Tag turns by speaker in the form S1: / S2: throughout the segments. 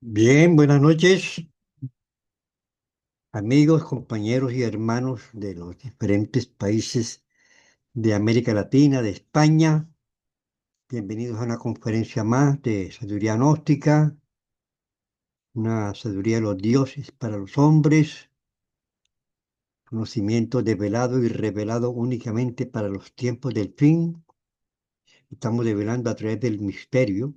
S1: Bien, buenas noches, amigos, compañeros y hermanos de los diferentes países de América Latina, de España. Bienvenidos a una conferencia más de sabiduría gnóstica, una sabiduría de los dioses para los hombres, conocimiento develado y revelado únicamente para los tiempos del fin. Estamos develando a través del misterio,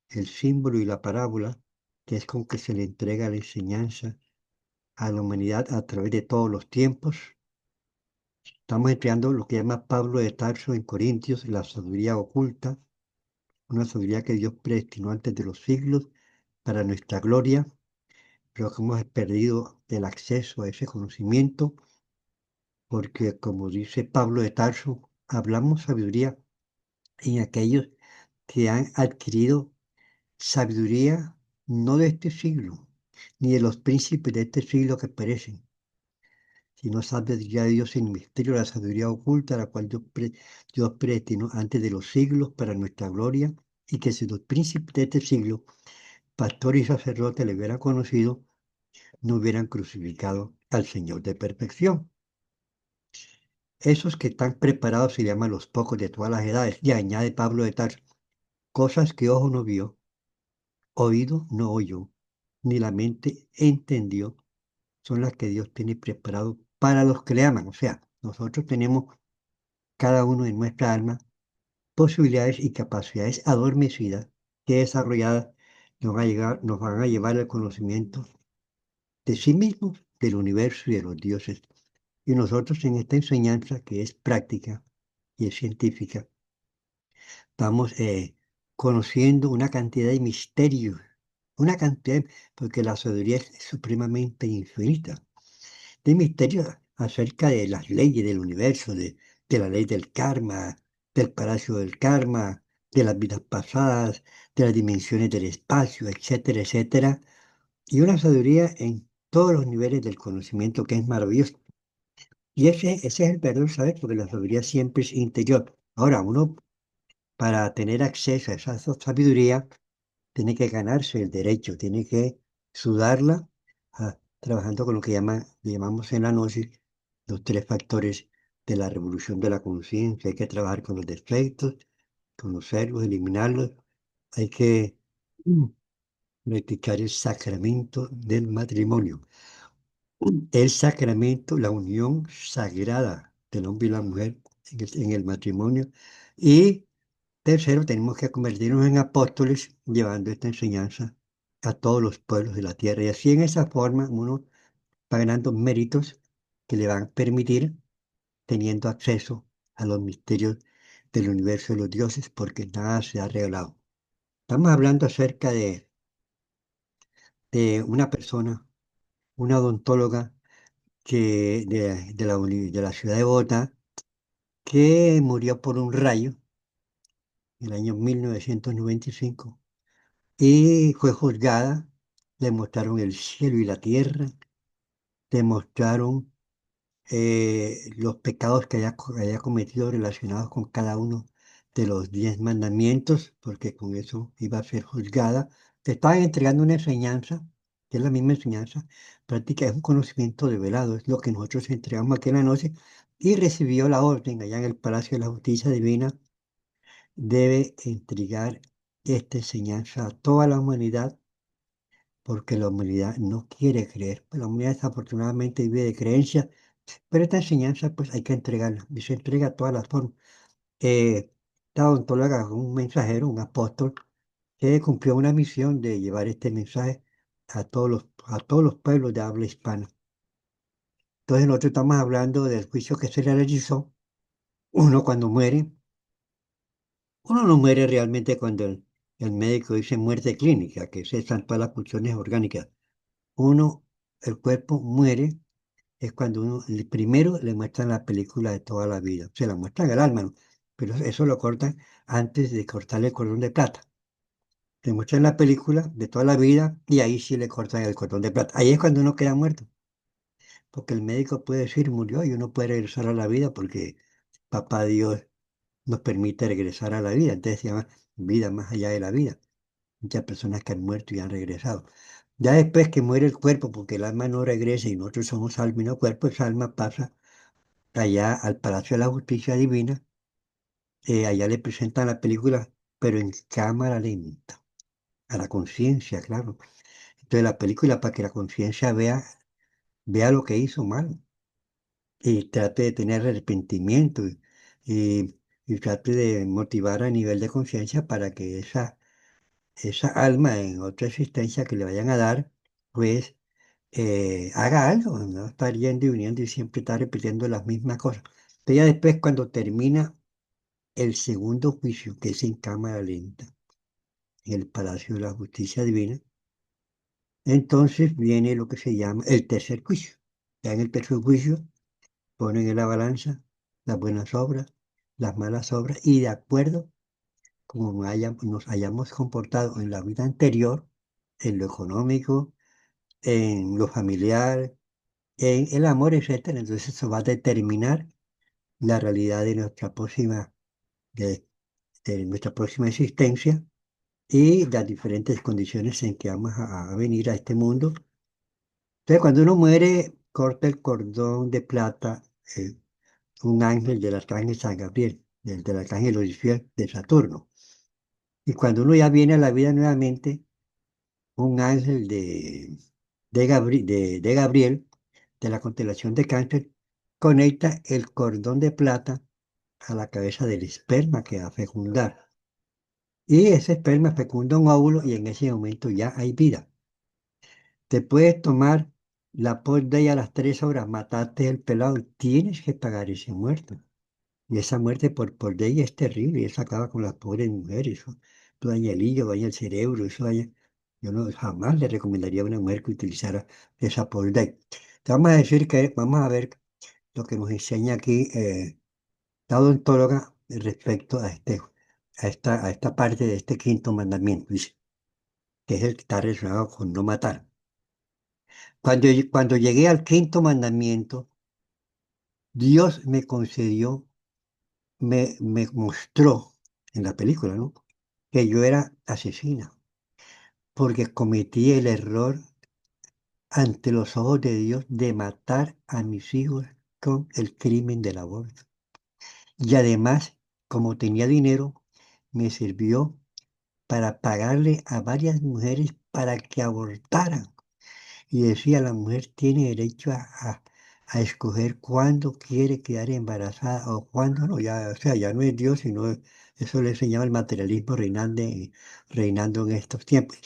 S1: el símbolo y la parábola, que es con que se le entrega la enseñanza a la humanidad a través de todos los tiempos. Estamos estudiando lo que llama Pablo de Tarso en Corintios, la sabiduría oculta, una sabiduría que Dios predestinó antes de los siglos para nuestra gloria, pero que hemos perdido el acceso a ese conocimiento, porque como dice Pablo de Tarso, hablamos sabiduría en aquellos que han adquirido sabiduría no de este siglo, ni de los príncipes de este siglo que perecen, si no sabes ya Dios en el misterio de la sabiduría oculta, la cual Dios predestinó antes de los siglos para nuestra gloria, y que si los príncipes de este siglo, pastores y sacerdotes, le hubieran conocido, no hubieran crucificado al Señor de perfección. Esos que están preparados se llaman los pocos de todas las edades, y añade Pablo de Tarso, cosas que ojo no vio, oído no oyó, ni la mente entendió, son las que Dios tiene preparado para los que le aman. O sea, nosotros tenemos cada uno en nuestra alma posibilidades y capacidades adormecidas que desarrolladas nos van a llevar al conocimiento de sí mismos, del universo y de los dioses. Y nosotros en esta enseñanza que es práctica y es científica, estamos conociendo una cantidad de misterios, una cantidad, porque la sabiduría es supremamente infinita, de misterios acerca de las leyes del universo, de la ley del karma, del palacio del karma, de las vidas pasadas, de las dimensiones del espacio, etcétera, etcétera. Y una sabiduría en todos los niveles del conocimiento que es maravilloso. Y ese es el verdadero saber, porque la sabiduría siempre es interior. Ahora, uno para tener acceso a esa sabiduría tiene que ganarse el derecho, tiene que sudarla, trabajando con lo que llamamos en la gnosis los tres factores de la revolución de la conciencia. Hay que trabajar con los defectos, conocerlos, eliminarlos. Hay que practicar el sacramento del matrimonio. El sacramento, la unión sagrada del hombre y la mujer en el matrimonio. Y tercero, tenemos que convertirnos en apóstoles llevando esta enseñanza a todos los pueblos de la tierra. Y así en esa forma uno va ganando méritos que le van a permitir teniendo acceso a los misterios del universo de los dioses, porque nada se ha revelado. Estamos hablando acerca de una persona, una odontóloga de la ciudad de Bogotá, que murió por un rayo en el año 1995 y fue juzgada. Le mostraron el cielo y la tierra, le mostraron los pecados que haya cometido relacionados con cada uno de los 10 mandamientos, porque con eso iba a ser juzgada. Te estaban entregando una enseñanza, que es la misma enseñanza práctica, es un conocimiento develado, es lo que nosotros entregamos aquí en la noche, y recibió la orden allá en el Palacio de la Justicia Divina, debe entregar esta enseñanza a toda la humanidad, porque la humanidad no quiere creer. Pues la humanidad desafortunadamente vive de creencias, pero esta enseñanza pues hay que entregarla y se entrega a todas las formas. La odontóloga es un mensajero, un apóstol, que cumplió una misión de llevar este mensaje a todos los pueblos de habla hispana. Entonces nosotros estamos hablando del juicio que se le realizó. Uno cuando muere, uno no muere realmente cuando el médico dice muerte clínica, que cesan todas las funciones orgánicas. Uno, el cuerpo muere es cuando uno primero le muestran la película de toda la vida. Se la muestran al alma, ¿no? Pero eso lo cortan antes de cortarle el cordón de plata. Le muestran la película de toda la vida y ahí sí le cortan el cordón de plata. Ahí es cuando uno queda muerto, porque el médico puede decir murió y uno puede regresar a la vida porque papá Dios nos permite regresar a la vida. Entonces se llama vida más allá de la vida. muchas personas que han muerto y han regresado. Ya después que muere el cuerpo, porque el alma no regresa y nosotros somos alma y no cuerpo, esa alma pasa allá al Palacio de la Justicia Divina. Allá le presentan la película, pero en cámara lenta, a la conciencia, claro. Entonces la película para que la conciencia vea lo que hizo mal y trate de tener arrepentimiento y trate de motivar a nivel de conciencia para que esa alma en otra existencia que le vayan a dar, pues haga algo, no estar yendo y viniendo y siempre estar repitiendo las mismas cosas. Pero ya después cuando termina el segundo juicio, que es en cámara lenta, en el Palacio de la Justicia Divina, entonces viene lo que se llama el tercer juicio. Ya en el tercer juicio ponen en la balanza las buenas obras, las malas obras, y de acuerdo como nos hayamos comportado en la vida anterior, en lo económico, en lo familiar, en el amor, etcétera. Entonces eso va a determinar la realidad de, de nuestra próxima existencia y las diferentes condiciones en que vamos a venir a este mundo. Entonces, cuando uno muere, corta el cordón de plata, eh, un ángel del arcángel San Gabriel, del arcángel Lucifer de Saturno. Y cuando uno ya viene a la vida nuevamente, un ángel de Gabriel, de la constelación de Cáncer, conecta el cordón de plata a la cabeza del esperma que va a fecundar. Y ese esperma fecunda un óvulo y en ese momento ya hay vida. Te puedes tomar la post day a las 3 horas, mataste el pelado y tienes que pagar ese muerto. Y esa muerte por day es terrible y eso acaba con las pobres mujeres. Eso daña el hígado, daña el cerebro, eso daña. Yo no, jamás le recomendaría a una mujer que utilizara esa por day. Te vamos a decir que vamos a ver lo que nos enseña aquí la odontóloga respecto a esta parte de este quinto mandamiento, dice, que es el que está relacionado con no matar. Cuando llegué al quinto mandamiento, Dios me concedió, me mostró en la película, ¿no? Que yo era asesina, porque cometí el error ante los ojos de Dios de matar a mis hijos con el crimen del aborto. Y además, como tenía dinero, me sirvió para pagarle a varias mujeres para que abortaran. Y decía, la mujer tiene derecho a escoger cuándo quiere quedar embarazada o cuándo no. Ya, o sea, ya no es Dios, sino eso le enseñaba el materialismo reinando en estos tiempos.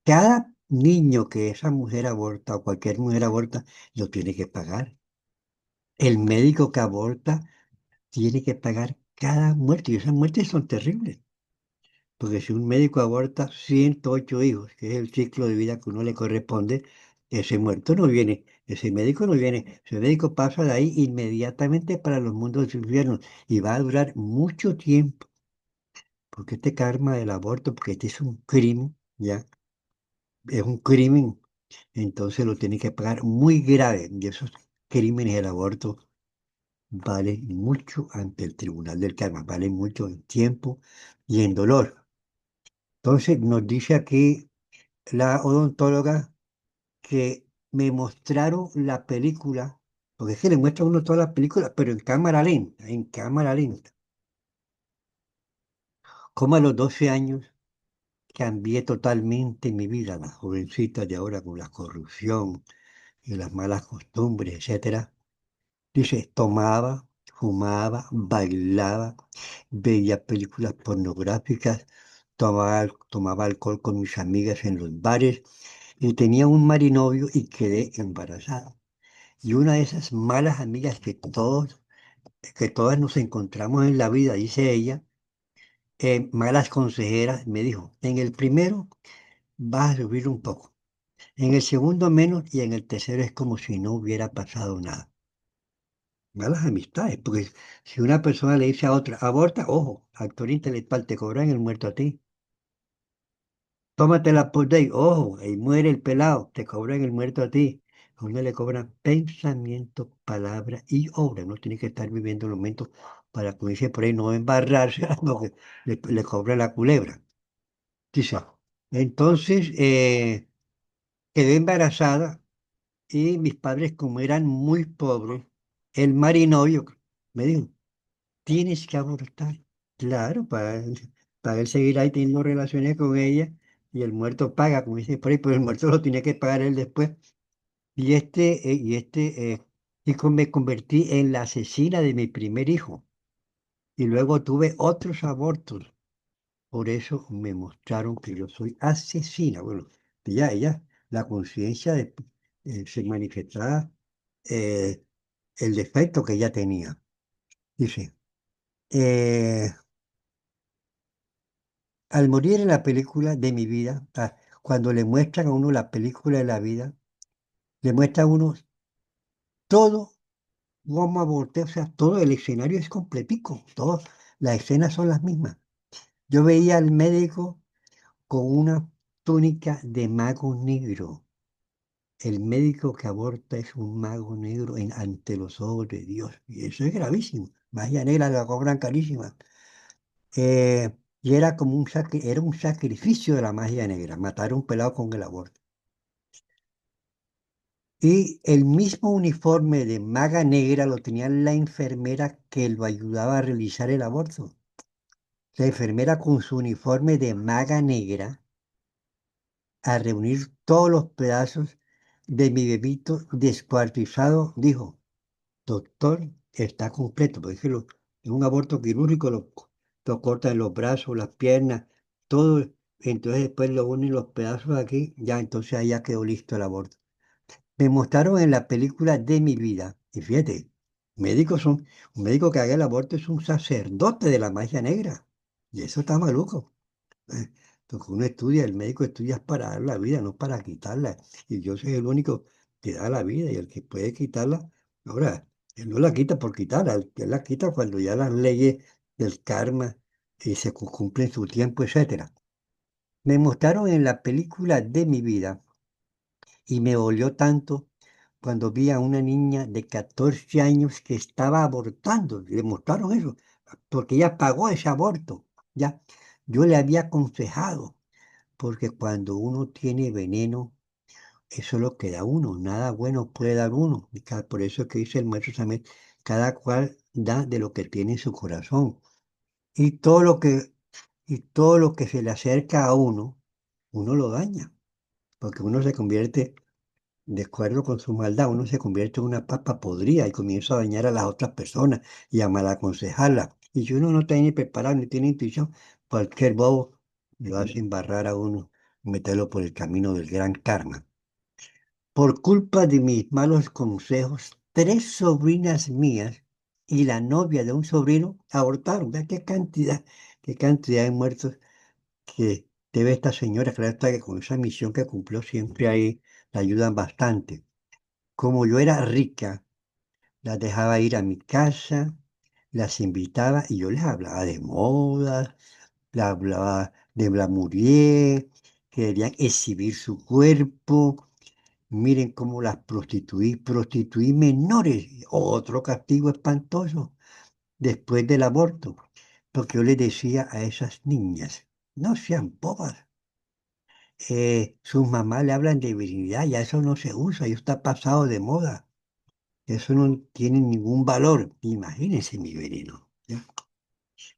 S1: Cada niño que esa mujer aborta o cualquier mujer aborta, lo tiene que pagar. El médico que aborta tiene que pagar cada muerte y esas muertes son terribles. Porque si un médico aborta 108 hijos, que es el ciclo de vida que uno le corresponde, ese muerto no viene, ese médico no viene, ese médico pasa de ahí inmediatamente para los mundos de los infiernos y va a durar mucho tiempo, porque este karma del aborto, porque este es un crimen, ya, es un crimen, entonces lo tiene que pagar muy grave, y esos crímenes del aborto valen mucho ante el tribunal del karma, valen mucho en tiempo y en dolor. Entonces nos dice aquí la odontóloga que me mostraron la película, porque es que le muestra a uno toda la película, pero en cámara lenta. Como a los 12 años cambié totalmente mi vida, las jovencitas de ahora con la corrupción y las malas costumbres, etcétera. Dice, tomaba, fumaba, bailaba, veía películas pornográficas, tomaba alcohol con mis amigas en los bares y tenía un marinovio y quedé embarazada. Y una de esas malas amigas que todas nos encontramos en la vida, dice ella, malas consejeras, me dijo, en el primero vas a subir un poco, en el segundo menos y en el tercero es como si no hubiera pasado nada. Malas amistades, porque si una persona le dice a otra, aborta, ojo, actor intelectual, te cobran el muerto a ti. Tómatela por day, ojo, ahí muere el pelado, te cobran el muerto a ti. A uno le cobran pensamiento, palabra y obra. No tiene que estar viviendo el momento para, como dice por ahí, no embarrarse, no, que le cobra la culebra. Dice, Entonces, quedé embarazada y mis padres, como eran muy pobres, el marinovio me dijo, tienes que abortar. Claro, para él seguir ahí teniendo relaciones con ella y el muerto paga, como dice por ahí, pero el muerto lo tiene que pagar él después. Y me convertí en la asesina de mi primer hijo. Y luego tuve otros abortos. Por eso me mostraron que yo soy asesina. Bueno, la conciencia se manifestaba eh, el defecto que ella tenía. Dice, eh, al morir en la película de mi vida, cuando le muestran a uno la película de la vida, le muestran a uno todo cómo aborté, o sea, todo el escenario es completico, todas las escenas son las mismas. Yo veía al médico con una túnica de mago negro. El médico que aborta es un mago negro ante los ojos de Dios. Y eso es gravísimo. Magia negra la cobran carísima. Y era como era un sacrificio de la magia negra, matar a un pelado con el aborto. Y el mismo uniforme de maga negra lo tenía la enfermera que lo ayudaba a realizar el aborto. La enfermera con su uniforme de maga negra a reunir todos los pedazos de mi bebito descuartizado, dijo, doctor, está completo, porque es un aborto quirúrgico, lo cortan los brazos, las piernas, todo, entonces después lo unen los pedazos aquí, ya entonces ahí ya quedó listo el aborto. Me mostraron en la película de mi vida, y fíjate, un médico que haga el aborto es un sacerdote de la magia negra, y eso está maluco. eh, Lo que uno estudia, el médico estudia es para dar la vida, no para quitarla. Y yo soy el único que da la vida y el que puede quitarla. Ahora, él no la quita por quitarla, él la quita cuando ya las leyes del karma se cumplen su tiempo, etcétera. Me mostraron en la película de mi vida y me dolió tanto cuando vi a una niña de 14 años que estaba abortando. Le mostraron eso, porque ella pagó ese aborto. Ya, yo le había aconsejado porque cuando uno tiene veneno, eso es lo que da uno, nada bueno puede dar uno. Por eso es que dice el maestro Samet, cada cual da de lo que tiene en su corazón. Y todo lo que, y todo lo que se le acerca a uno, uno lo daña, porque uno se convierte, de acuerdo con su maldad, uno se convierte en una papa podrida y comienza a dañar a las otras personas y a mal aconsejarlas. Y si uno no está ni preparado ni tiene intuición, cualquier bobo lo hace embarrar a uno, meterlo por el camino del gran karma. Por culpa de mis malos consejos, tres sobrinas mías y la novia de un sobrino abortaron. Vea qué cantidad de muertos que debe esta señora. Claro está que con esa misión que cumplió siempre ahí la ayudan bastante. Como yo era rica, las dejaba ir a mi casa, las invitaba y yo les hablaba de moda, les hablaba de glamourier, que querían exhibir su cuerpo. Miren cómo las prostituí menores, otro castigo espantoso después del aborto, porque yo les decía a esas niñas, no sean bobas, sus mamás le hablan de virginidad, ya eso no se usa, ya está pasado de moda, eso no tiene ningún valor, imagínense mi veneno. ¿Ya?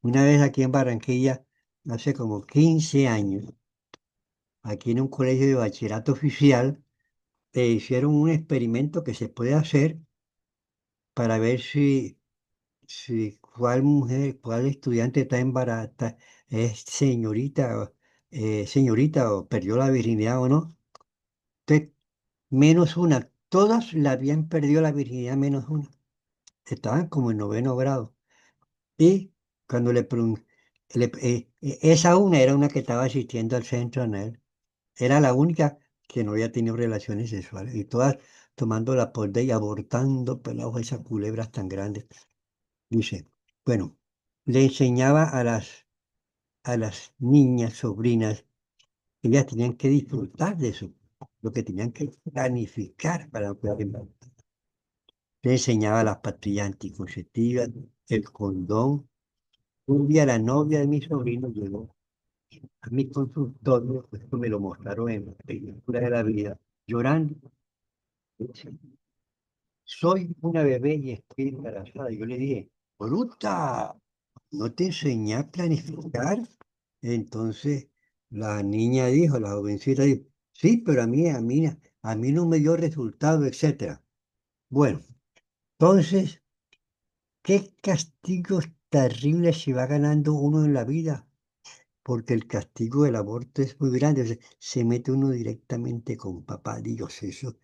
S1: Una vez aquí en Barranquilla, hace como 15 años, aquí en un colegio de bachillerato oficial, hicieron un experimento que se puede hacer para ver si cuál mujer, cuál estudiante está embarazada, es señorita o perdió la virginidad o no. Entonces, menos una, todas la habían perdido la virginidad menos una. Estaban como en noveno grado. Y cuando le pregunté, esa una era una que estaba asistiendo al centro, Anel. Era la única que no había tenido relaciones sexuales. Y todas tomando la polda y abortando pelados esas culebras tan grandes. Dice, bueno, le enseñaba a las niñas, sobrinas, que ellas tenían que disfrutar de eso, lo que tenían que planificar para poder embarazar. Le enseñaba las pastillas anticonceptivas, el condón. Un día la novia de mi sobrino llegó a mi consultorio, esto me lo mostraron en películas de la vida, llorando. Dice, soy una bebé y estoy embarazada. Yo le dije, bruta, ¿no te enseñé a planificar? Entonces la niña dijo, la jovencita dijo, sí, pero a mí no me dio resultado, etcétera. Bueno, entonces, ¿qué castigos terribles se va ganando uno en la vida? Porque el castigo del aborto es muy grande. O sea, se mete uno directamente con papá Dios. Eso,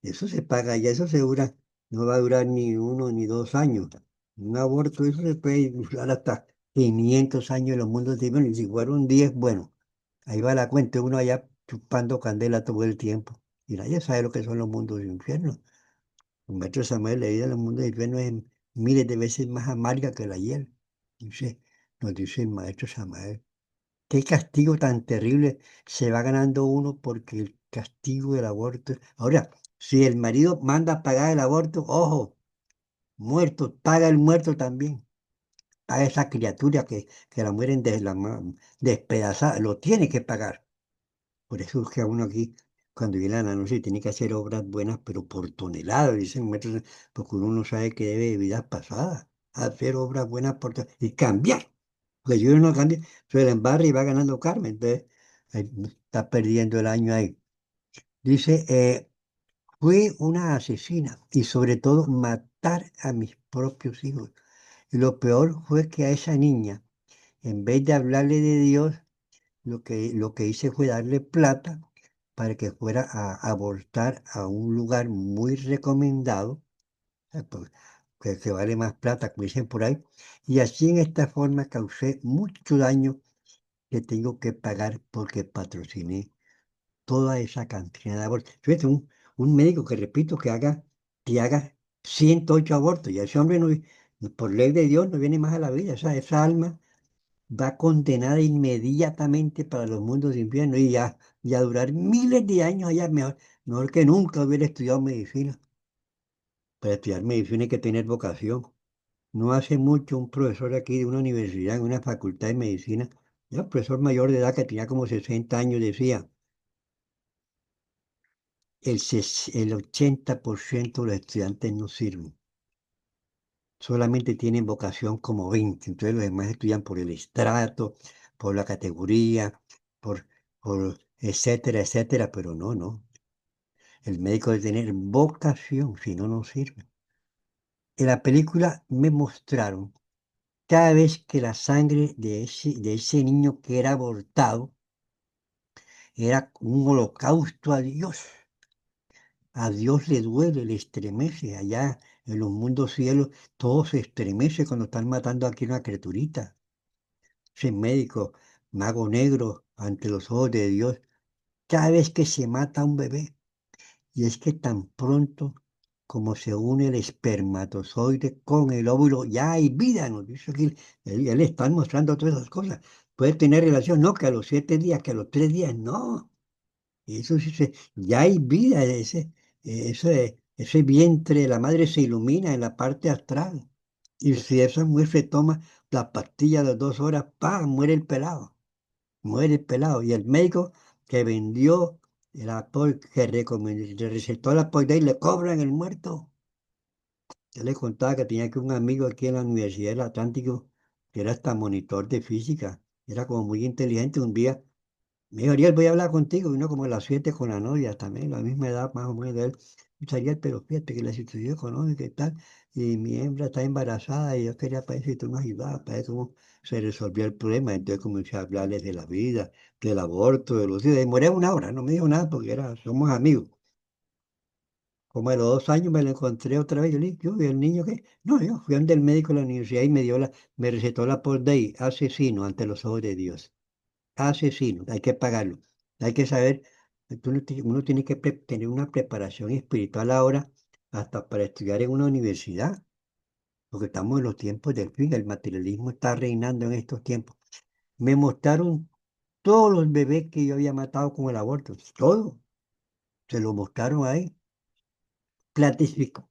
S1: eso se paga ya, eso se dura, no va a durar ni 1 ni 2 años. Un aborto, eso se puede durar hasta 500 años en los mundos de bueno, y si fueron 10 bueno, ahí va la cuenta, uno allá chupando candela todo el tiempo. Y nadie sabe lo que son los mundos de infierno. El maestro Samuel, la vida en los mundos de infierno es miles de veces más amarga que la hiel. Dice, nos dice el maestro Samuel. Qué castigo tan terrible se va ganando uno porque el castigo del aborto. Ahora, si el marido manda a pagar el aborto, ojo, muerto, paga el muerto también. Paga esa criatura que la mueren despedazada, lo tiene que pagar. Por eso es que a uno aquí, cuando viene a la noche, tiene que hacer obras buenas, pero por toneladas, dicen maestros, porque uno no sabe que debe de vidas pasadas. Hacer obras buenas y cambiar. Porque si uno no cambia, se la embarra y va ganando karma. Entonces, está perdiendo el año ahí. Dice, fui una asesina y sobre todo matar a mis propios hijos. Y lo peor fue que a esa niña, en vez de hablarle de Dios, lo que hice fue darle plata para que fuera a abortar a un lugar muy recomendado, pues, que vale más plata, como dicen por ahí. Y así en esta forma causé mucho daño que tengo que pagar porque patrociné toda esa cantidad de abortos. Fíjate, un médico que repito que haga 108 abortos, y ese hombre no, por ley de Dios no viene más a la vida. O sea, esa alma va condenada inmediatamente para los mundos de infierno y a durar miles de años allá, mejor que nunca hubiera estudiado medicina. Para estudiar medicina hay que tener vocación. No hace mucho un profesor aquí de una universidad, en una facultad de medicina, ya un profesor mayor de edad que tenía como 60 años, decía, el 80% de los estudiantes no sirven, solamente tienen vocación como 20, entonces los demás estudian por el estrato, por la categoría, por etcétera, etcétera, pero no, no. El médico debe tener vocación, si no, no sirve. En la película me mostraron cada vez que la sangre de ese niño que era abortado era un holocausto a Dios. A Dios le duele, le estremece. Allá en los mundos cielos, todo se estremece cuando están matando aquí una criaturita. Ese médico, mago negro, ante los ojos de Dios, cada vez que se mata a un bebé. Y es que tan pronto como se une el espermatozoide con el óvulo, ya hay vida, nos dice aquí. Él está mostrando todas esas cosas. Puede tener relación, no, que a los 7 días, que a los 3 días, no. Eso sí, ya hay vida, ese vientre de la madre se ilumina en la parte astral. Y si esa mujer se toma la pastilla de 2 horas, ¡pam! Muere el pelado. Muere el pelado. Y el médico que vendió que le recetó la polilla y le cobran el muerto. Yo le contaba que tenía que un amigo aquí en la Universidad del Atlántico, que era hasta monitor de física, era como muy inteligente. Un día me dijo, Ariel, voy a hablar contigo. Vino como a las 7 con la novia, también la misma edad más o menos de él. Dice, Ariel, pero fíjate que la situación económica y tal, y mi hembra está embarazada y yo quería para ver si tú nos ayudabas, para ver cómo se resolvió el problema. Entonces comencé a hablarles de la vida, del aborto, de los hijos. Demoré 1 hora, no me dijo nada porque somos amigos. Como a los 2 años me lo encontré otra vez. Yo le dije, ¿y el niño qué? No, yo fui donde el médico de la universidad y me recetó la por day, asesino ante los ojos de Dios. Asesino, hay que pagarlo. Hay que saber, uno tiene que tener una preparación espiritual ahora hasta para estudiar en una universidad, porque estamos en los tiempos del fin, el materialismo está reinando en estos tiempos. Me mostraron todos los bebés que yo había matado con el aborto, todo, se lo mostraron ahí.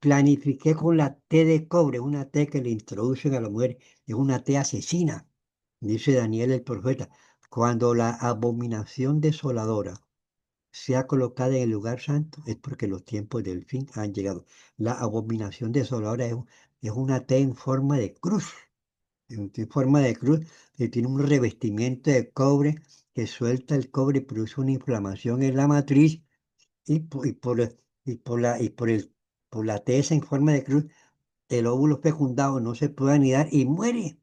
S1: Planifiqué con la T de cobre, una T que le introducen a la mujer, es una T asesina, dice Daniel el profeta. Cuando la abominación desoladora sea colocada en el lugar santo, es porque los tiempos del fin han llegado. La abominación desoladora es una T en forma de cruz, en forma de cruz, que tiene un revestimiento de cobre que suelta el cobre y produce una inflamación en la matriz y por la T esa en forma de cruz, el óvulo fecundado no se puede anidar y muere.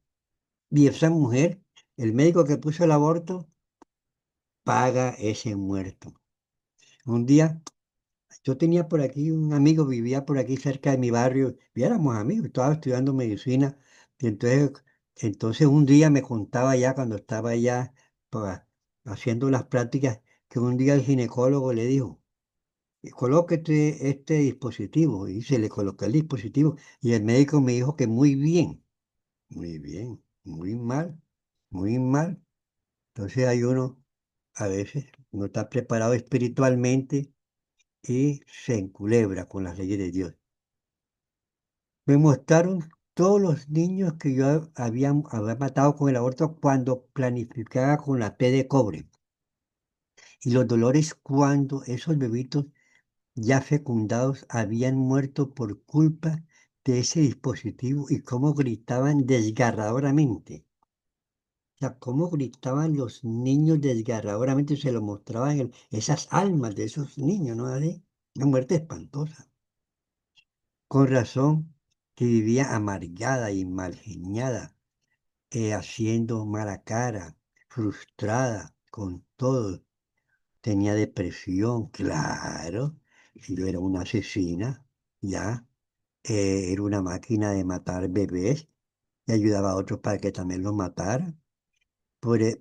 S1: Y esa mujer, el médico que puso el aborto, paga ese muerto. Un día yo tenía por aquí un amigo, vivía por aquí cerca de mi barrio, y éramos amigos, estaba estudiando medicina, y entonces un día me contaba ya cuando estaba ya pa- haciendo las prácticas, que un día el ginecólogo le dijo, colóquete este dispositivo, y se le colocó el dispositivo, y el médico me dijo que muy bien, muy mal, muy mal. Entonces hay uno, a veces, no está preparado espiritualmente y se enculebra con las leyes de Dios. Me mostraron todos los niños que yo había matado con el aborto cuando planificaba con la P de cobre y los dolores cuando esos bebitos ya fecundados habían muerto por culpa de ese dispositivo y cómo gritaban desgarradoramente. O sea, cómo gritaban los niños desgarradoramente, se lo mostraban esas almas de esos niños, ¿no? ¿Vale? Una muerte espantosa. Con razón que vivía amargada y malgeniada, haciendo mala cara, frustrada con todo. Tenía depresión, claro. Yo era una asesina, ya. Era una máquina de matar bebés y ayudaba a otros para que también los mataran.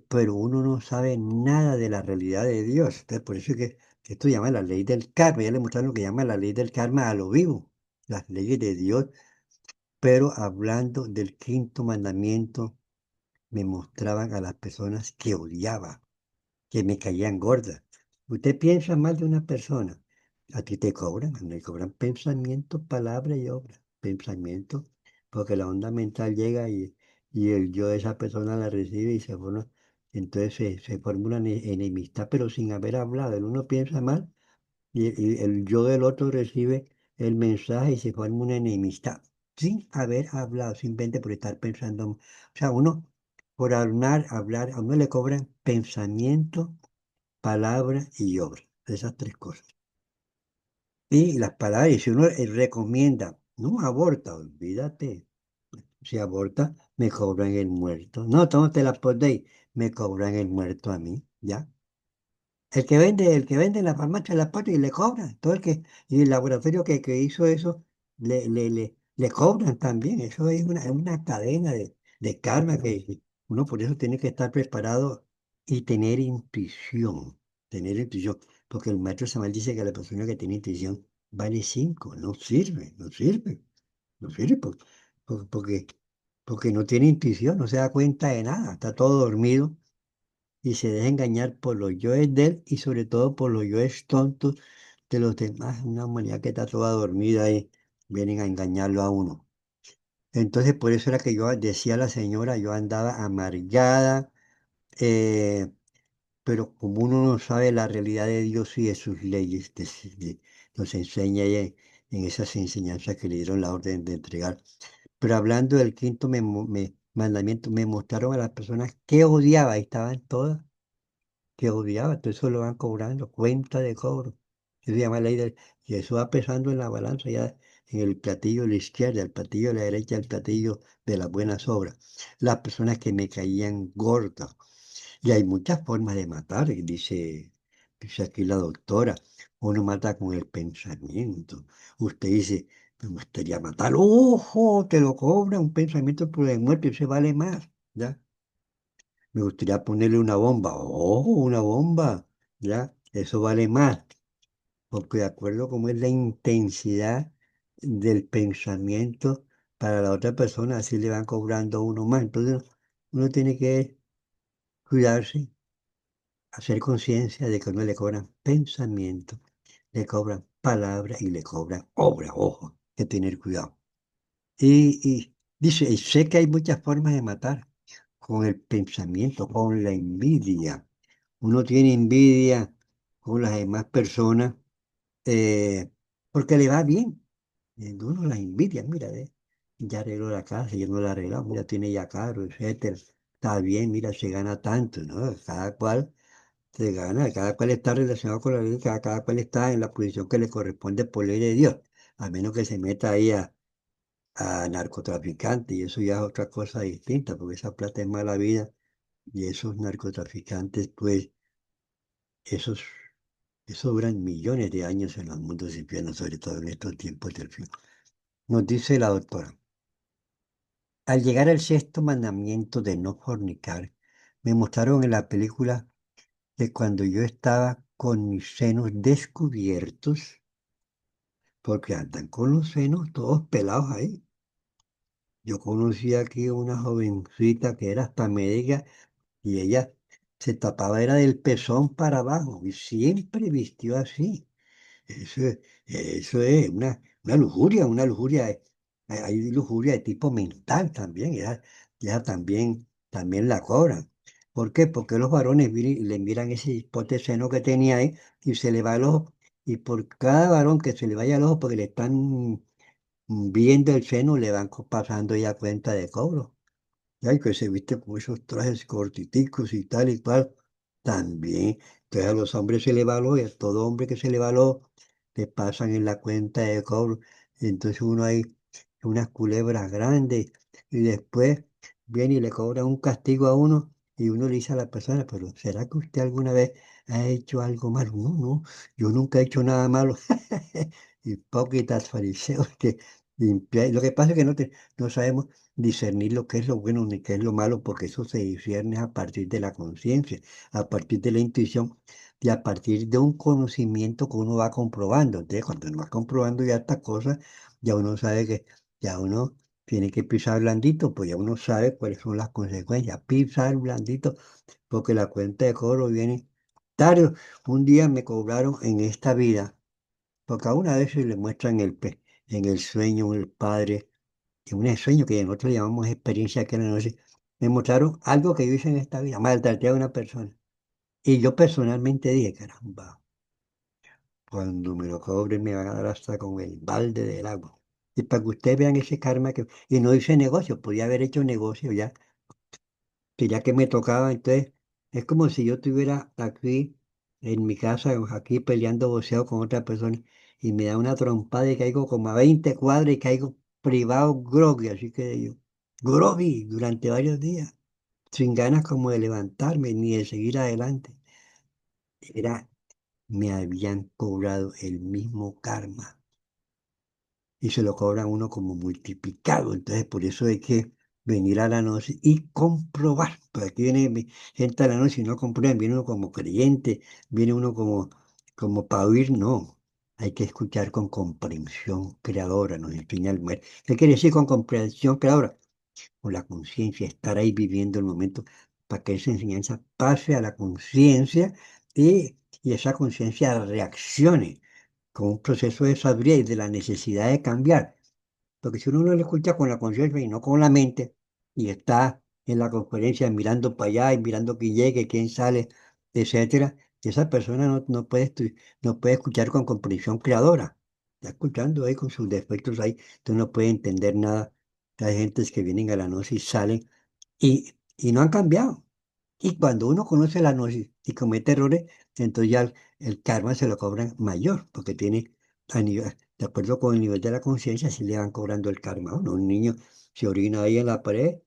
S1: Pero uno no sabe nada de la realidad de Dios. Entonces, por eso es que esto llama la ley del karma. Ya le mostraron lo que llama la ley del karma a lo vivo. Las leyes de Dios, pero hablando del quinto mandamiento, me mostraban a las personas que odiaba, que me caían gordas. Usted piensa mal de una persona, a ti te cobran, le cobran pensamiento, palabra y obra. Pensamiento, porque la onda mental llega y el yo de esa persona la recibe y se forma, entonces se forma una enemistad, pero sin haber hablado. El uno piensa mal y el yo del otro recibe el mensaje y se forma una enemistad sin haber hablado, simplemente por estar pensando. O sea, uno, por hablar, a uno le cobran pensamiento, palabra y obra, esas tres cosas. Y las palabras, y si uno recomienda, no aborta, olvídate. Si aborta, me cobran el muerto. No, tómate la podéis, me cobran el muerto a mí, ¿ya? El que vende en la farmacia la parte y le cobran. Y el laboratorio que hizo eso, le cobran también. Eso es una cadena de karma que uno por eso tiene que estar preparado y tener intuición. Tener intuición. Porque el maestro Samuel dice que la persona que tiene intuición vale 5. No sirve, no sirve, no sirve porque, porque no tiene intuición, no se da cuenta de nada, está todo dormido y se deja engañar por los yoes de él y sobre todo por los yoes tontos de los demás. Una humanidad que está toda dormida y vienen a engañarlo a uno. Entonces, por eso era que yo decía a la señora, yo andaba amargada, eh, pero como uno no sabe la realidad de Dios y de sus leyes, nos enseña ella en esas enseñanzas que le dieron la orden de entregar. Pero hablando del quinto mandamiento, me mostraron a las personas que odiaba, y estaban todas que odiaba, todo eso lo van cobrando, cuenta de cobro. Eso se llama ley del, y eso va pesando en la balanza ya en el platillo de la izquierda, el platillo de la derecha, el platillo de las buenas obras. Las personas que me caían gordas. Y hay muchas formas de matar, dice aquí la doctora. Uno mata con el pensamiento. Usted dice, me gustaría matar, ojo, te lo cobra un pensamiento por el muerto y se vale más. ¿Ya? Me gustaría ponerle una bomba. ¡Oh, una bomba! ¿Ya? Eso vale más, porque de acuerdo cómo es la intensidad del pensamiento para la otra persona, así le van cobrando a uno más. Entonces, uno tiene que cuidarse, hacer conciencia de que no le cobran pensamiento, le cobran palabra y le cobran obra. Ojo, hay que tener cuidado. Y dice, y sé que hay muchas formas de matar. con el pensamiento, con la envidia. Uno tiene envidia con las demás personas eh, porque le va bien. Uno las envidia, mira, ya arregló la casa, yo no la he arreglado, mira, tiene ya carro, etcétera. Está bien, mira, se gana tanto, ¿no? Cada cual se gana, cada cual está relacionado con la ley, cada cual está en la posición que le corresponde por ley de Dios, a menos que se meta ahí a narcotraficante, y eso ya es otra cosa distinta, porque esa plata es mala vida, y esos narcotraficantes, pues, esos, esos duran millones de años en los mundos infiernos, sobre todo en estos tiempos del fin. Nos dice la doctora, al llegar al sexto mandamiento de no fornicar, me mostraron en la película que cuando yo estaba con mis senos descubiertos, porque andan con los senos todos pelados ahí. Yo conocí aquí una jovencita que era hasta médica y ella se tapaba era del pezón para abajo y siempre vistió así. Eso, eso es una lujuria, hay lujuria de tipo mental también, ya también la cobran. ¿Por qué? Porque los varones vienen y le miran ese hipote seno que tenía ahí y se le va el ojo. Y por cada varón que se le vaya el ojo porque le están viendo el seno, le van pasando ya cuenta de cobro. Ya, y que se viste con esos trajes cortiticos y tal y cual, también. Entonces a los hombres se le való y a todo hombre que se le való le pasan en la cuenta de cobro. Y entonces uno hay unas culebras grandes y después viene y le cobra un castigo a uno y uno le dice a la persona, pero ¿será que usted alguna vez ha hecho algo malo? No, no, yo nunca he hecho nada malo. Hipócritas fariseos que limpian. Lo que pasa es que no sabemos discernir lo que es lo bueno ni qué es lo malo, porque eso se discierne a partir de la conciencia, a partir de la intuición y a partir de un conocimiento que uno va comprobando. Entonces, cuando uno va comprobando ya estas cosas, ya uno sabe que ya uno tiene que pisar blandito, pues ya uno sabe cuáles son las consecuencias. Pisar blandito, porque la cuenta de cobro viene tarde. Un día me cobraron en esta vida, porque a una vez se le muestran en el sueño el padre en un sueño que nosotros le llamamos experiencia que era noche, me mostraron algo que yo hice en esta vida, maltraté a una persona. Y yo personalmente dije, caramba, cuando me lo cobren me van a dar hasta con el balde del agua. Y para que ustedes vean ese karma que... Y no hice negocio, podía haber hecho negocio ya, que ya que me tocaba, entonces es como si yo estuviera aquí en mi casa, aquí peleando boxeo con otra persona, y me da una trompada y caigo como a 20 cuadras y caigo privado groggy, así que yo, groggy durante varios días, sin ganas como de levantarme ni de seguir adelante. Era, me habían cobrado el mismo karma y se lo cobran uno como multiplicado. Entonces, por eso hay que venir a la noche y comprobar. Pues aquí viene gente a la noche y no comprueban, viene uno como creyente, viene uno como para oír, no. Hay que escuchar con comprensión creadora, nos enseña el mujer. ¿Qué quiere decir con comprensión creadora? Con la conciencia, estar ahí viviendo el momento para que esa enseñanza pase a la conciencia y esa conciencia reaccione con un proceso de sabiduría y de la necesidad de cambiar. Porque si uno no lo escucha con la conciencia y no con la mente, y está en la conferencia mirando para allá y mirando quién llegue, quién sale, etcétera, esa persona no puede, no puede escuchar con comprensión creadora. Está escuchando ahí con sus defectos ahí, entonces no puede entender nada. Hay gentes que vienen a la noche y salen y no han cambiado. Y cuando uno conoce la gnosis y comete errores, entonces ya el karma se lo cobran mayor, porque tiene, de acuerdo con el nivel de la conciencia, si le van cobrando el karma. ¿No? Un niño se orina ahí en la pared,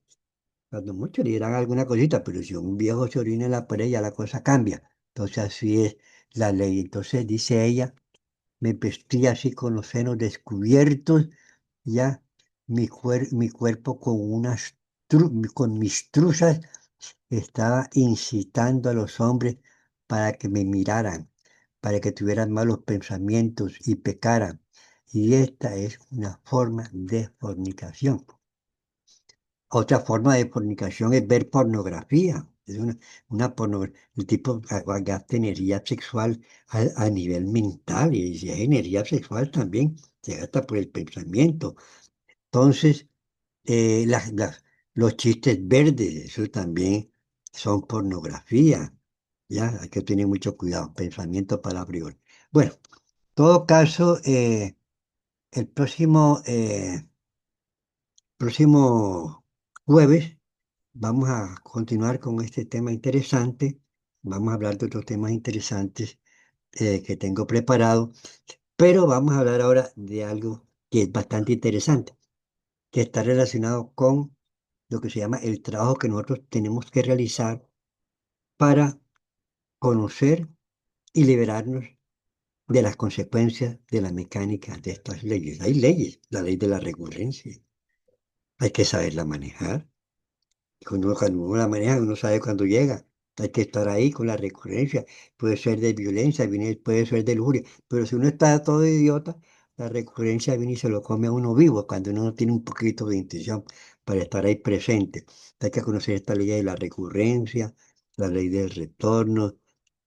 S1: cuando mucho le dirán alguna cosita, pero si un viejo se orina en la pared, ya la cosa cambia. Entonces así es la ley. Entonces dice ella, me vestí así con los senos descubiertos, ya mi cuerpo con con mis truzas estaba incitando a los hombres para que me miraran, para que tuvieran malos pensamientos y pecaran. Y esta es una forma de fornicación. Otra forma de fornicación es ver pornografía. Es una pornografía. El tipo gasta energía sexual a nivel mental y si es energía sexual también se gasta por el pensamiento. Entonces, Los chistes verdes, eso también son pornografía. Ya, hay que tener mucho cuidado. Pensamiento para priori. Bueno, en todo caso, el próximo jueves vamos a continuar con este tema interesante. Vamos a hablar de otros temas interesantes que tengo preparado, pero vamos a hablar ahora de algo que es bastante interesante, que está relacionado con lo que se llama el trabajo que nosotros tenemos que realizar para conocer y liberarnos de las consecuencias de la mecánica de estas leyes. Hay leyes, la ley de la recurrencia, hay que saberla manejar. Cuando uno la maneja, uno sabe cuándo llega. Hay que estar ahí con la recurrencia. Puede ser de violencia, puede ser de lujuria. Pero si uno está todo idiota, la recurrencia viene y se lo come a uno vivo cuando uno no tiene un poquito de intención para estar ahí presente. Hay que conocer esta ley de la recurrencia, la ley del retorno,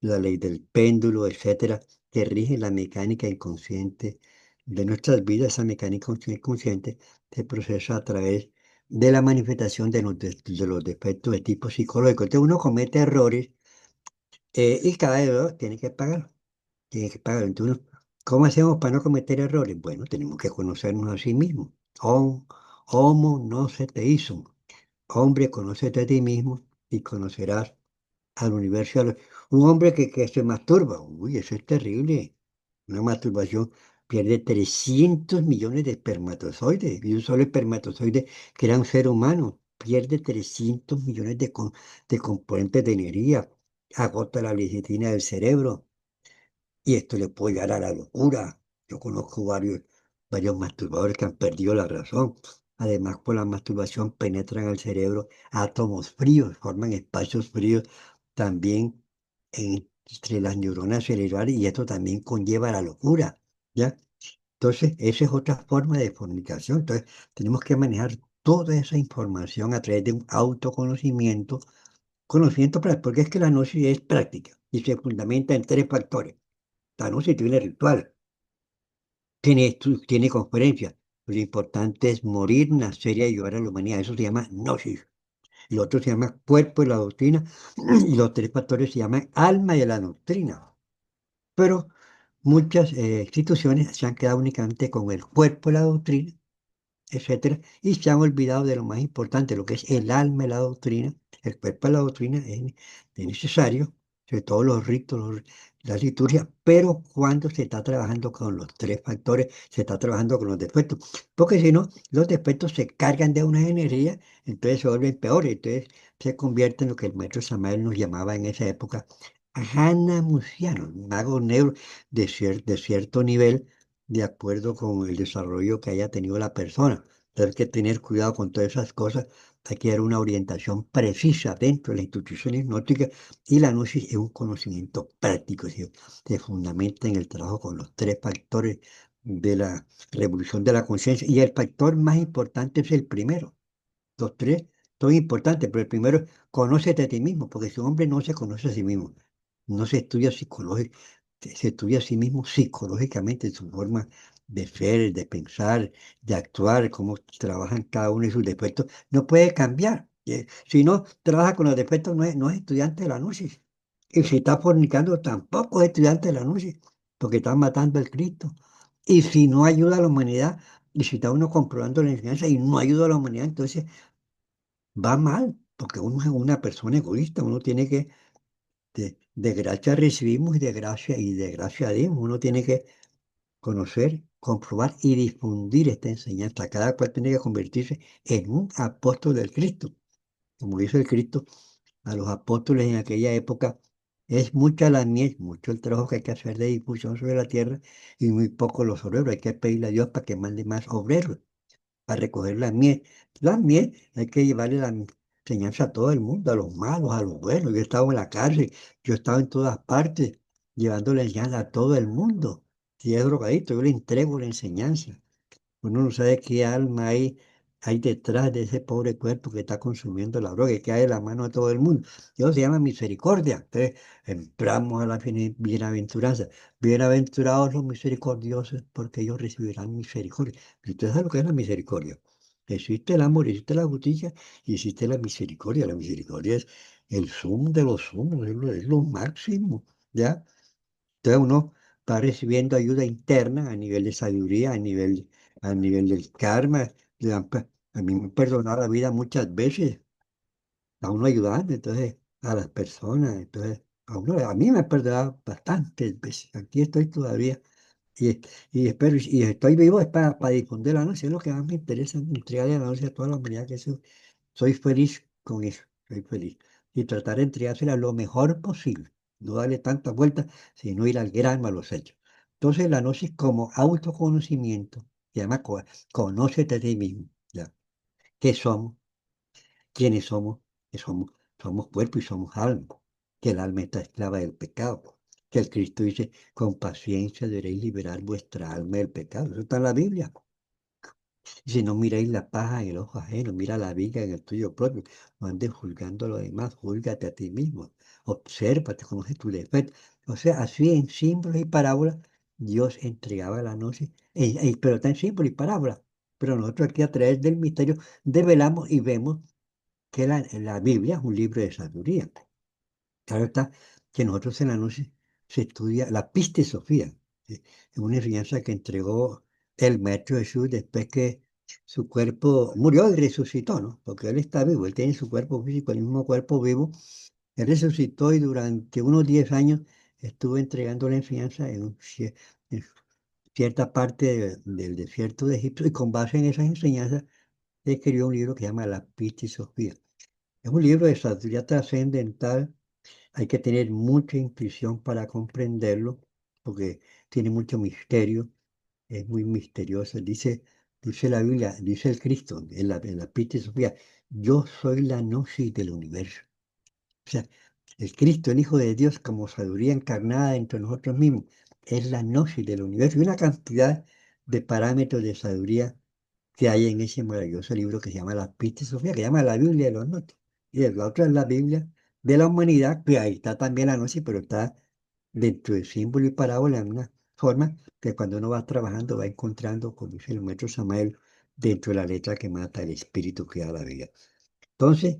S1: la ley del péndulo, etcétera, que rige la mecánica inconsciente de nuestras vidas. Esa mecánica inconsciente se procesa a través de la manifestación de los defectos de tipo psicológico. Entonces uno comete errores y cada error tiene que pagar. Tiene que pagar. Entonces, ¿cómo hacemos para no cometer errores? Bueno, tenemos que conocernos a sí mismos. Homo no se te hizo. Hombre, conócete a ti mismo y conocerás al universo. Un hombre que se masturba, uy, eso es terrible. Una masturbación pierde 300 millones de espermatozoides y un solo espermatozoide que era un ser humano pierde 300 millones de componentes de energía, agota la lecitina del cerebro y esto le puede llegar a la locura. Yo conozco varios masturbadores que han perdido la razón. Además, por la masturbación penetran al cerebro átomos fríos, forman espacios fríos también entre las neuronas cerebrales y esto también conlleva la locura, ¿ya? Entonces, esa es otra forma de fornicación. Entonces, tenemos que manejar toda esa información a través de un autoconocimiento, porque es que la gnosis es práctica y se fundamenta en tres factores. La gnosis tiene ritual, tiene conferencias. Lo importante es morir, nacer y ayudar a la humanidad. Eso se llama gnosis. Y otro se llama cuerpo de la doctrina. Y los tres factores se llaman alma de la doctrina. Pero muchas instituciones se han quedado únicamente con el cuerpo de la doctrina, etcétera, y se han olvidado de lo más importante, lo que es el alma de la doctrina. El cuerpo de la doctrina es necesario, sobre todo los ritos, la liturgia, pero cuando se está trabajando con los tres factores, se está trabajando con los defectos, porque si no, los defectos se cargan de una energía, entonces se vuelven peores, entonces se convierte en lo que el maestro Samael nos llamaba en esa época, Hanamucianos, magos negros de cierto nivel de acuerdo con el desarrollo que haya tenido la persona. Hay que tener cuidado con todas esas cosas. Hay que dar una orientación precisa dentro de la institución hipnótica y la gnosis es un conocimiento práctico, ¿sí? Se fundamenta en el trabajo con los tres factores de la revolución de la conciencia y el factor más importante es el primero. Los tres son importantes, pero el primero es conócete a ti mismo, porque si un hombre no se conoce a sí mismo, no se estudia psicológicamente, se estudia a sí mismo psicológicamente, su forma de ser, de pensar, de actuar, cómo trabajan cada uno de sus defectos, no puede cambiar. Si no trabaja con los defectos, no es estudiante de la gnosis. Y si está fornicando, tampoco es estudiante de la gnosis, porque está matando al Cristo. Y si no ayuda a la humanidad, y si está uno comprobando la enseñanza y no ayuda a la humanidad, entonces va mal, porque uno es una persona egoísta, uno tiene que, de gracia recibimos y de gracia dimos, uno tiene que conocer, comprobar y difundir esta enseñanza. Cada cual tiene que convertirse en un apóstol del Cristo. Como dice el Cristo a los apóstoles en aquella época, es mucha la mies, mucho el trabajo que hay que hacer de difusión sobre la tierra y muy poco los obreros. Hay que pedirle a Dios para que mande más obreros para recoger la miel. La miel hay que llevarle la enseñanza a todo el mundo, a los malos, a los buenos. Yo he estado en la cárcel, yo he estado en todas partes, llevando la enseñanza a todo el mundo. Si es drogadito, yo le entrego la enseñanza. Uno no sabe qué alma hay detrás de ese pobre cuerpo que está consumiendo la droga, que cae de la mano a todo el mundo. Eso se llama misericordia. Entonces, entramos a la bienaventuranza. Bienaventurados los misericordiosos, porque ellos recibirán misericordia. ¿Y usted sabe lo que es la misericordia? Existe el amor, existe la justicia y existe la misericordia. La misericordia es el sum de los sumos, es lo máximo, ¿ya? Entonces uno va recibiendo ayuda interna a nivel de sabiduría, a nivel del karma. A mí me han perdonado la vida muchas veces, a uno ayudando, entonces, a las personas. Entonces, a mí me han perdonado bastantes veces. Aquí estoy todavía y, y espero, y estoy vivo es para difundir la noche, es lo que más me interesa, entregarle la noche a toda la humanidad, que eso, soy feliz con eso, soy feliz. Y tratar de entregársela lo mejor posible, no darle tantas vueltas, sino ir al grano a los hechos. Entonces la noche es como autoconocimiento, se llama conócete a ti mismo, ¿ya? ¿Qué somos? ¿Quiénes somos? Que somos cuerpo y somos alma, que el alma está esclava del pecado, que el Cristo dice, con paciencia deberéis liberar vuestra alma del pecado. Eso está en la Biblia. Y si no miráis la paja en el ojo ajeno, mira la viga en el tuyo propio. No andes juzgando a los demás, júlgate a ti mismo. Obsérvate, conoce tu defecto. O sea, así en símbolos y parábolas, Dios entregaba la noche, pero está en símbolos y parábolas. Pero nosotros aquí a través del misterio develamos y vemos que la Biblia es un libro de sabiduría. Claro está que nosotros en la noche se estudia la Sofía, ¿sí? Es una enseñanza que entregó el Maestro Jesús después que su cuerpo murió y resucitó, ¿no? Porque él está vivo, él tiene su cuerpo físico, el mismo cuerpo vivo. Él resucitó y durante unos 10 años estuvo entregando la enseñanza en cierta parte del desierto de Egipto y con base en esas enseñanzas escribió un libro que se llama La Sofía. Es un libro de sabiduría trascendental. Hay que tener mucha intuición para comprenderlo, porque tiene mucho misterio, es muy misterioso. Dice la Biblia, dice el Cristo en la Sofía, yo soy la gnosis del universo. O sea, el Cristo, el Hijo de Dios, como sabiduría encarnada entre nosotros mismos, es la gnosis del universo y una cantidad de parámetros de sabiduría que hay en ese maravilloso libro que se llama La Sofía, que se llama la Biblia de los Notos. Y la otra es la Biblia de la humanidad, que ahí está también la noche, pero está dentro de símbolo y parábola en una forma que cuando uno va trabajando va encontrando, como dice el maestro Samael, dentro de la letra que mata el espíritu que da la vida. Entonces,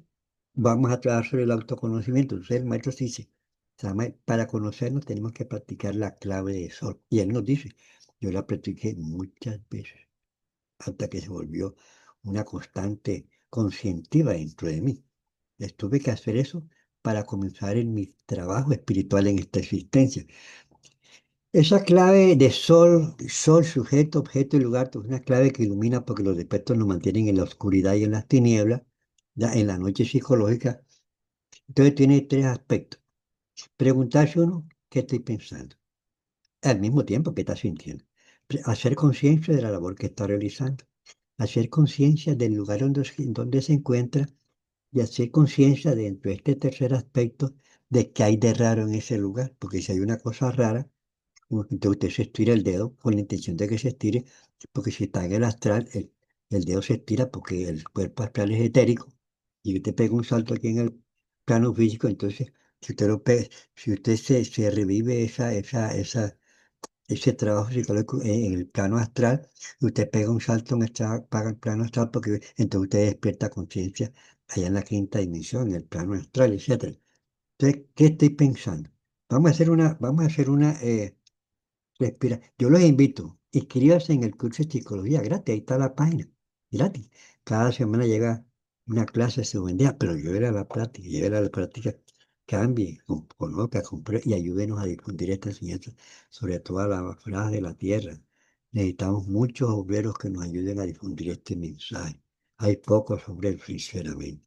S1: vamos a trabajar sobre el autoconocimiento. Entonces, el maestro dice, Samael, para conocernos tenemos que practicar la clave de sol. Y él nos dice, yo la practiqué muchas veces hasta que se volvió una constante conscientiva dentro de mí. Tuve que hacer eso para comenzar en mi trabajo espiritual en esta existencia. Esa clave de sol, sujeto, objeto y lugar, es una clave que ilumina porque los defectos nos mantienen en la oscuridad y en las tinieblas, ya en la noche psicológica. Entonces tiene tres aspectos. Preguntarse uno, ¿qué estoy pensando? Al mismo tiempo, ¿qué está sintiendo? Hacer conciencia de la labor que está realizando. Hacer conciencia del lugar donde se encuentra y hacer conciencia dentro de este tercer aspecto de que hay de raro en ese lugar, porque si hay una cosa rara, entonces usted se estira el dedo con la intención de que se estire, porque si está en el astral, el dedo se estira porque el cuerpo astral es etérico y usted pega un salto aquí en el plano físico, entonces si usted lo pega, si usted se revive ese trabajo psicológico en el plano astral, y usted pega un salto en paga el plano astral porque entonces usted despierta conciencia allá en la quinta dimensión, en el plano astral, etcétera. Entonces, ¿qué estoy pensando? Vamos a hacer una respira. Yo los invito, inscríbase en el curso de psicología gratis, ahí está la página, gratis. Cada semana llega una clase, se vendía, pero yo a la práctica, cambie, conozca, y ayúdenos a difundir esta enseñanza sobre toda la faz de la tierra. Necesitamos muchos obreros que nos ayuden a difundir este mensaje. Hay pocos obreros, sinceramente.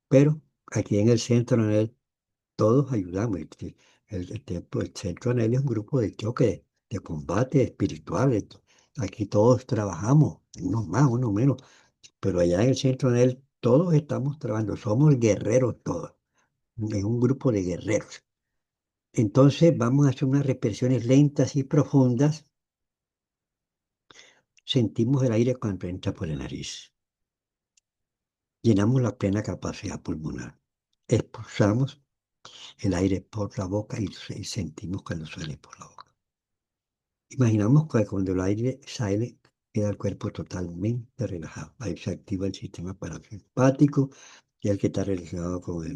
S1: Pero aquí en el centro, todos ayudamos. El Centro Anel es un grupo de choque, de combate espiritual. Aquí todos trabajamos, unos más, unos menos, pero allá en el Centro Anel todos estamos trabajando, somos guerreros todos, es un grupo de guerreros. Entonces vamos a hacer unas respiraciones lentas y profundas. Sentimos el aire cuando entra por la nariz. Llenamos la plena capacidad pulmonar. Expulsamos el aire por la boca y sentimos cuando sale por la boca. Imaginamos que cuando el aire sale, queda el cuerpo totalmente relajado. Ahí se activa el sistema parasimpático, que es el que está relacionado con